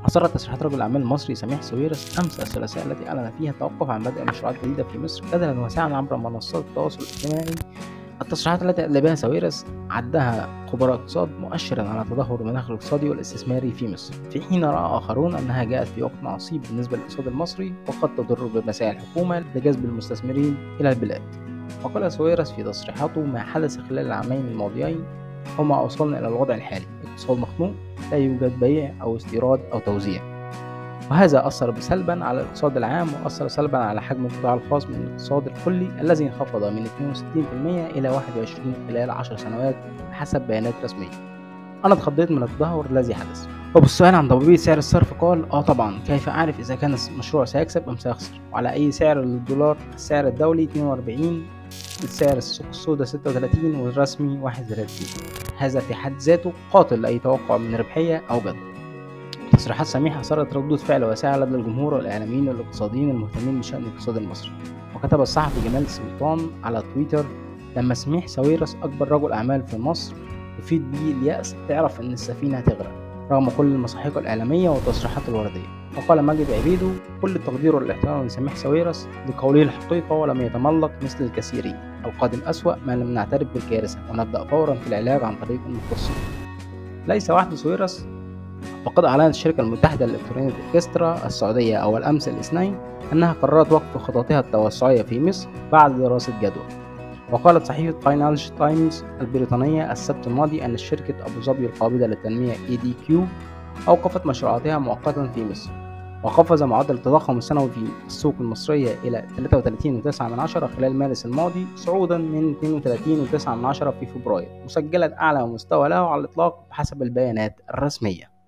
أثارت تصريحات رجل الأعمال المصري سميح ساويرس أمس الثلاثاء التي أعلن فيها التوقف عن بدء مشروعات جديدة في مصر جدلا واسعا عبر منصات التواصل الاجتماعي. التصريحات التي أدلى بها ساويرس عدها خبراء اقتصاد مؤشرا على تدهور المناخ الاقتصادي والاستثماري في مصر، في حين رأى آخرون أنها جاءت في وقت عصيب بالنسبة للاقتصاد المصري وقد تضر بمساعي الحكومة لجذب المستثمرين إلى البلاد. وقال ساويرس في تصريحاته: ما حدث خلال العامين الماضيين هو ما أوصلنا إلى الوضع الحالي، اقتصاد مخنوق، لا يوجد بيع أو استيراد أو توزيع، وهذا أثر سلبا على الاقتصاد العام وأثر سلبا على حجم القطاع الخاص من الاقتصاد الكلي الذي انخفض من 62% إلى 21% خلال 10 سنوات بحسب بيانات رسمية. أنا اتخضيت من التدهور الذي حدث. وبالسؤال عن ضبابية سعر الصرف قال: طبعا، كيف أعرف إذا كان المشروع سيكسب أم سيخسر؟ وعلى أي سعر للدولار؟ السعر الدولي 42، السعر السوق السوداء 36 والرسمي 31. هذا في حد ذاته قاتل لأي توقع من ربحية أو جدوى. تصريحات سميح أثارت ردود فعل واسعة لدى الجمهور والإعلاميين والاقتصاديين المهتمين بشأن الاقتصاد المصري. وكتب الصحفي جمال سلطان على تويتر: لما سميح ساويرس أكبر رجل أعمال في مصر يفيد به اليأس تعرف إن السفينة هتغرق رغم كل المصاحيق الإعلامية والتصريحات الوردية. وقال ماجد عبيدو: كل التقدير والاحترام لسميح ساويرس لقوله الحقيقة ولم يتملق مثل الكثيرين. القادم أسوأ ما لم نعترف بالكارثة ونبدأ فورا في العلاج عن طريق المختصين. ليس وحده ساويرس، فقد أعلنت الشركة المتحدة للإلكترونيات إكسترا السعودية أول أمس الاثنين أنها قررت وقف خططها التوسعية في مصر بعد دراسة جدوى. وقالت صحيفة فاينانشال تايمز البريطانية السبت الماضي أن شركة أبو ظبي القابضة للتنمية ADQ أوقفت مشروعاتها مؤقتا في مصر. وقفز معدل التضخم السنوي في السوق المصرية إلى 33.9% خلال مارس الماضي، صعودا من 32.9% في فبراير، مسجلا أعلى مستوى له على الإطلاق بحسب البيانات الرسمية.